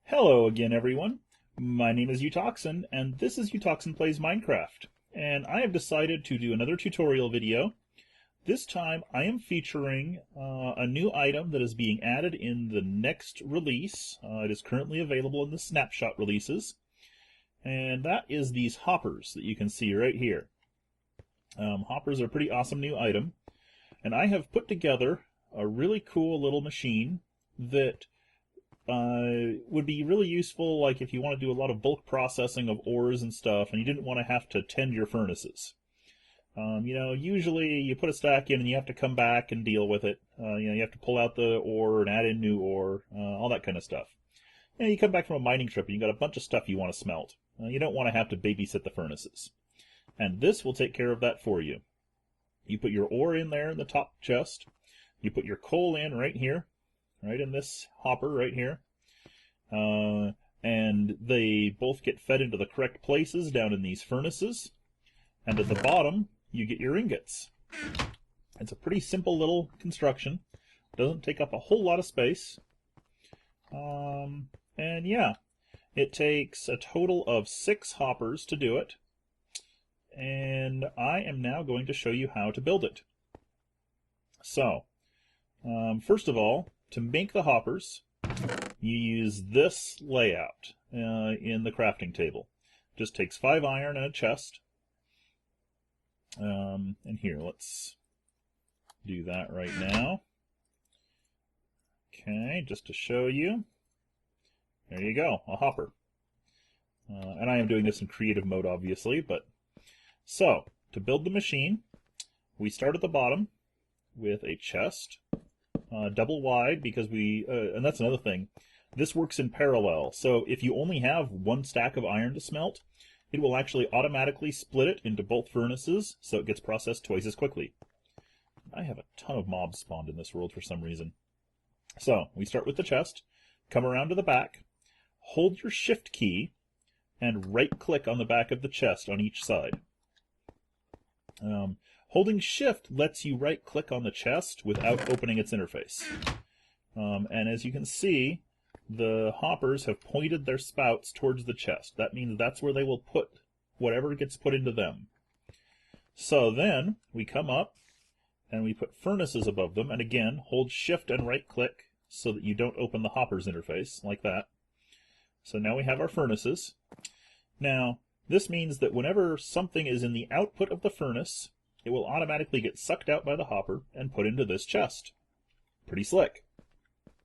Hello again, everyone. My name is Utoxin, and this is Utoxin Plays Minecraft. And I have decided to do another tutorial video. This time I am featuring a new item that is being added in the next release. It is currently available in the snapshot releases. And that is these hoppers that you can see right here. Hoppers are a pretty awesome new item. And I have put together a really cool little machine that would be really useful, like if you want to do a lot of bulk processing of ores and stuff, and you didn't want to have to tend your furnaces. Usually you put a stack in and you have to come back and deal with it. You have to pull out the ore and add in new ore, all that kind of stuff. You come back from a mining trip and you got a bunch of stuff you want to smelt. You don't want to have to babysit the furnaces. And this will take care of that for you. You put your ore in there in the top chest. You put your coal in right here, right in this hopper right here. And they both get fed into the correct places down in these furnaces. And at the bottom, you get your ingots. It's a pretty simple little construction. Doesn't take up a whole lot of space. And yeah, it takes a total of 6 hoppers to do it. And I am now going to show you how to build it. So, first of all, to make the hoppers, you use this layout in the crafting table. Just takes 5 iron and a chest. And here, let's do that right now. Okay, just to show you. There you go, a hopper. And I am doing this in creative mode, obviously, but... So, to build the machine, we start at the bottom with a chest, double wide, because and that's another thing, this works in parallel. So if you only have 1 stack of iron to smelt, it will actually automatically split it into both furnaces, so it gets processed twice as quickly. I have a ton of mobs spawned in this world for some reason. So, we start with the chest, come around to the back, hold your shift key, and right-click on the back of the chest on each side. Holding shift lets you right-click on the chest without opening its interface. And as you can see, the hoppers have pointed their spouts towards the chest. That means that's where they will put whatever gets put into them. So then, we come up, and we put furnaces above them, and again, hold shift and right-click so that you don't open the hoppers interface, like that. So now we have our furnaces. Now, this means that whenever something is in the output of the furnace, it will automatically get sucked out by the hopper and put into this chest. Pretty slick.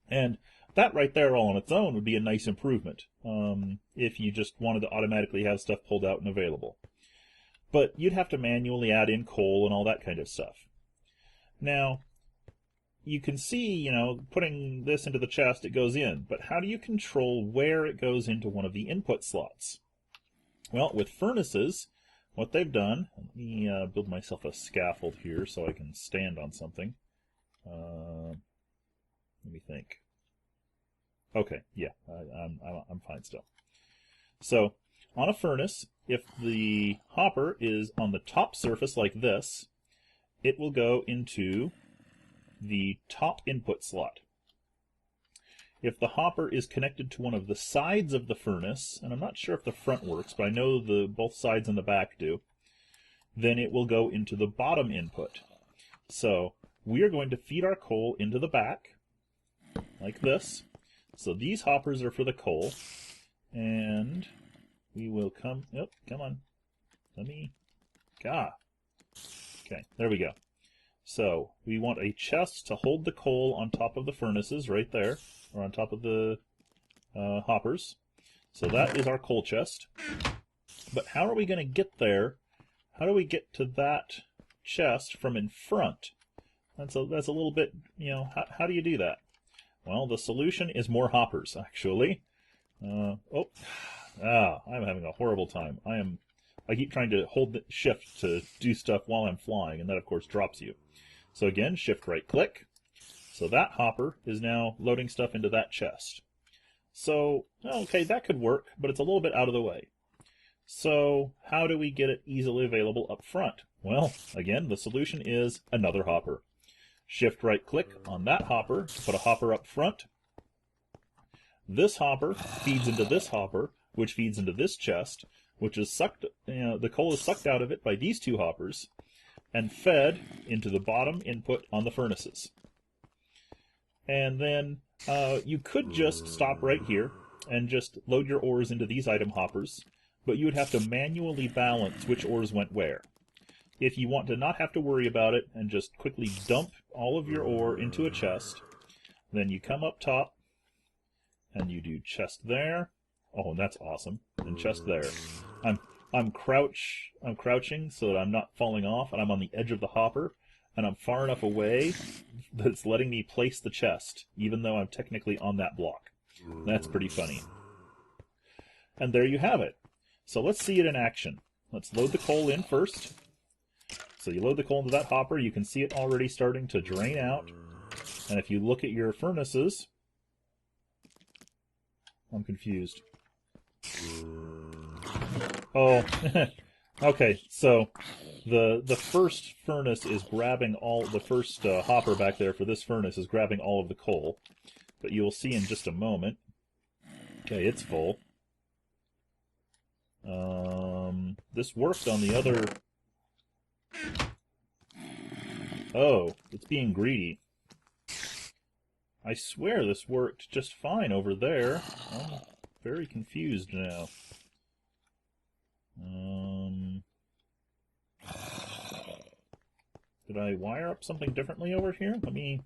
And that right there all on its own would be a nice improvement, if you just wanted to automatically have stuff pulled out and available. But you'd have to manually add in coal and all that kind of stuff. Now, you can see, putting this into the chest, it goes in. But how do you control where it goes into one of the input slots? Well, with furnaces, what they've done, let me build myself a scaffold here so I can stand on something. Let me think. Okay, yeah, I'm fine still. So, on a furnace, if the hopper is on the top surface like this, it will go into the top input slot. If the hopper is connected to one of the sides of the furnace, and I'm not sure if the front works, but I know both sides and the back do, then it will go into the bottom input. So we are going to feed our coal into the back, like this. So these hoppers are for the coal, and we will come on. Okay, there we go. So we want a chest to hold the coal on top of the furnaces right there, or on top of the hoppers. So that is our coal chest. But how are we going to get there? How do we get to that chest from in front? That's a little bit, how do you do that? Well, the solution is more hoppers, actually. I'm having a horrible time. I keep trying to hold the shift to do stuff while I'm flying, and that, of course, drops you. So again, shift right-click. So that hopper is now loading stuff into that chest. So, okay, that could work, but it's a little bit out of the way. So, how do we get it easily available up front? Well, again, the solution is another hopper. Shift right-click on that hopper to put a hopper up front. This hopper feeds into this hopper, which feeds into this chest, which is sucked, the coal is sucked out of it by these two hoppers, and fed into the bottom input on the furnaces. And then you could just stop right here and just load your ores into these item hoppers, but you would have to manually balance which ores went where. If you want to not have to worry about it and just quickly dump all of your ore into a chest, then you come up top and you do chest there. Oh, and that's awesome. And chest there. I'm crouching so that I'm not falling off, and I'm on the edge of the hopper, and I'm far enough away that it's letting me place the chest, even though I'm technically on that block. That's pretty funny. And there you have it. So let's see it in action. Let's load the coal in first. So you load the coal into that hopper, you can see it already starting to drain out. And if you look at your furnaces... I'm confused. Oh, okay, so the first furnace is grabbing all... The first hopper back there for this furnace is grabbing all of the coal. But you will see in just a moment. Okay, it's full. This worked on the other... Oh, it's being greedy. I swear this worked just fine over there. I'm very confused now. Did I wire up something differently over here? Let me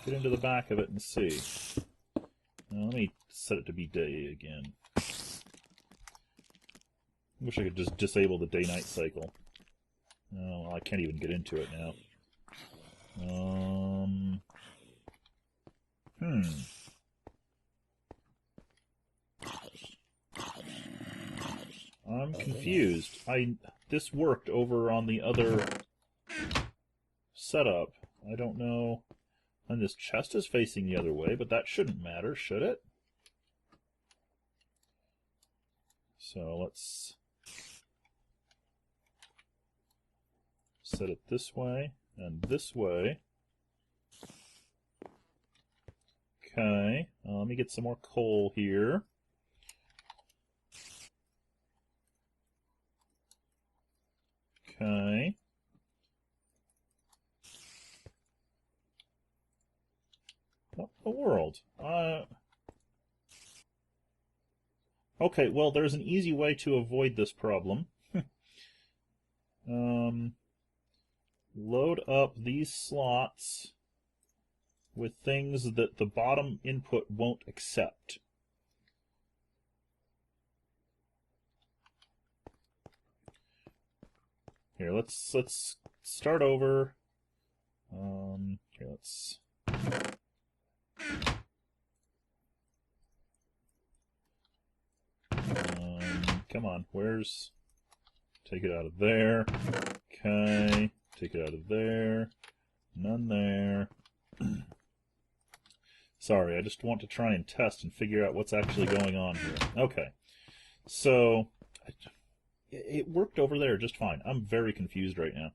get into the back of it and see. Let me set it to be day again. I wish I could just disable the day-night cycle. Oh, well, I can't even get into it now. I'm confused. This worked over on the other setup. I don't know. And this chest is facing the other way, but that shouldn't matter, should it? So let's set it this way and this way. Okay, let me get some more coal here. Okay. What the world? Okay, well, there's an easy way to avoid this problem. Load up these slots with things that the bottom input won't accept. Here, let's start over. Here, let's... come on, where's... Take it out of there. Okay, take it out of there. None there. Sorry, I just want to try and test and figure out what's actually going on here. Okay, so it worked over there just fine. I'm very confused right now.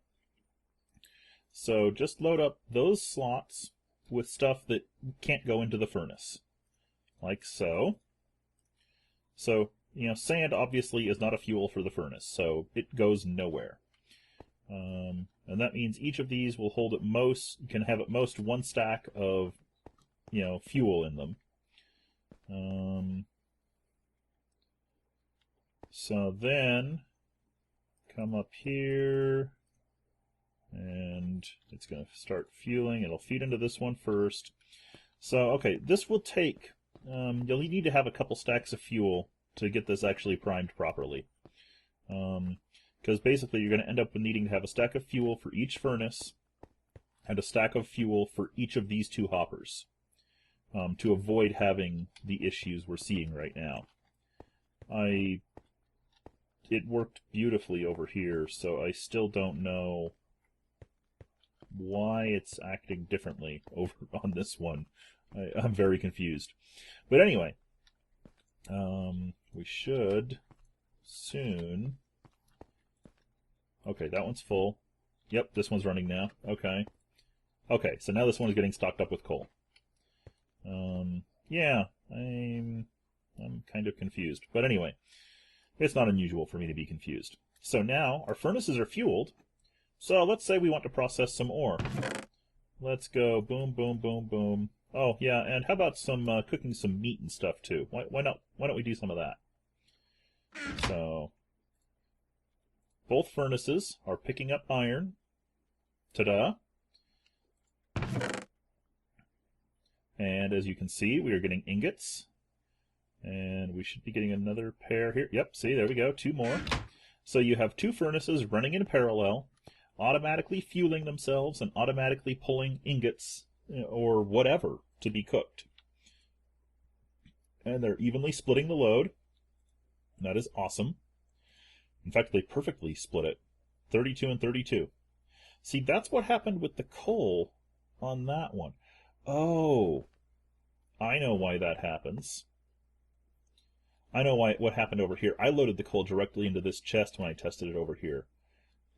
So just load up those slots with stuff that can't go into the furnace, like so. So, you know, sand obviously is not a fuel for the furnace, so it goes nowhere. And that means each of these will hold at most, can have at most one stack of, you know, fuel in them. So then, come up here, and it's going to start fueling. It'll feed into this one first. So, okay, this will take, you'll need to have a couple stacks of fuel to get this actually primed properly. Because basically you're going to end up needing to have a stack of fuel for each furnace and a stack of fuel for each of these two hoppers to avoid having the issues we're seeing right now. It worked beautifully over here, so I still don't know why it's acting differently over on this one. I'm very confused. But anyway, we should soon... Okay, that one's full. Yep, this one's running now. Okay. Okay, so now this one is getting stocked up with coal. Yeah, I'm kind of confused. But anyway, it's not unusual for me to be confused. So now our furnaces are fueled. So let's say we want to process some ore. Let's go boom, boom, boom, boom. Oh, yeah, and how about some cooking some meat and stuff too? Why not? Why don't we do some of that? So both furnaces are picking up iron. Ta-da! And as you can see, we are getting ingots. And we should be getting another pair here. Yep, see, there we go, 2 more. So you have 2 furnaces running in parallel, automatically fueling themselves and automatically pulling ingots or whatever to be cooked. And they're evenly splitting the load. That is awesome. In fact, they perfectly split it. 32 and 32. See, that's what happened with the coal on that one. Oh, I know why that happens. I know what happened over here. I loaded the coal directly into this chest when I tested it over here.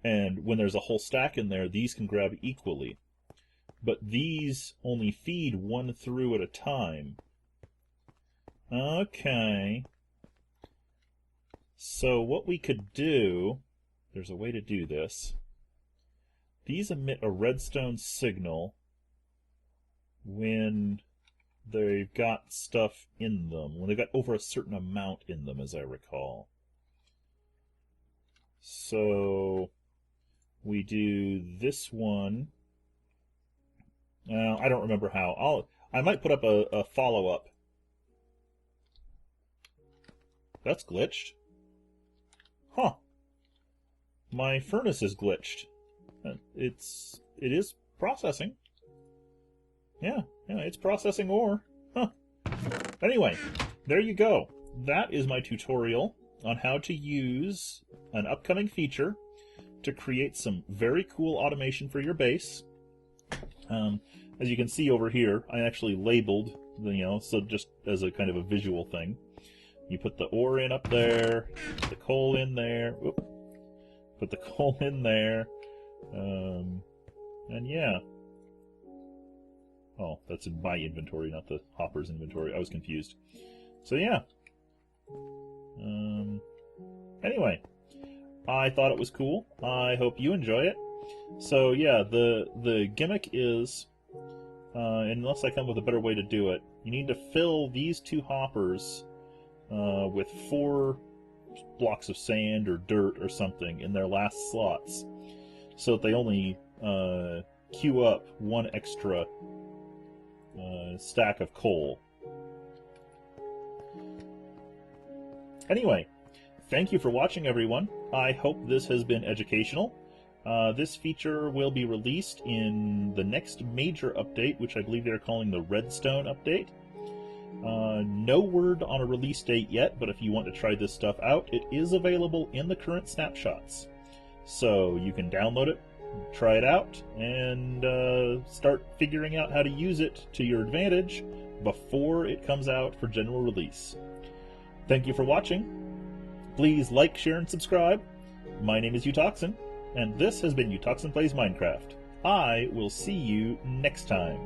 And when there's a whole stack in there, these can grab equally. But these only feed 1 through at a time. Okay. So what we could do, there's a way to do this. These emit a redstone signal when they've got stuff in them, when they've got over a certain amount in them, as I recall. So we do this one. I don't remember how. I might put up a follow-up. That's glitched. Huh. My furnace is glitched. It is processing. Yeah, it's processing ore. Huh. Anyway, there you go. That is my tutorial on how to use an upcoming feature to create some very cool automation for your base. As you can see over here, I actually labeled, so just as a kind of a visual thing. You put the ore in up there, put the coal in there, put the coal in there, and yeah. Oh, that's in my inventory, not the hopper's inventory. I was confused. So yeah. Anyway, I thought it was cool. I hope you enjoy it. So yeah, the gimmick is, unless I come with a better way to do it, you need to fill these 2 hoppers with 4 blocks of sand or dirt or something in their last slots, so that they only queue up 1 extra stack of coal. Anyway, thank you for watching, everyone. I hope this has been educational. This feature will be released in the next major update, which I believe they're calling the Redstone update. No word on a release date yet, but if you want to try this stuff out, it is available in the current snapshots. So you can download it, try it out, and start figuring out how to use it to your advantage before it comes out for general release. Thank you for watching. Please like, share, and subscribe. My name is Utoxin, and this has been Utoxin Plays Minecraft. I will see you next time.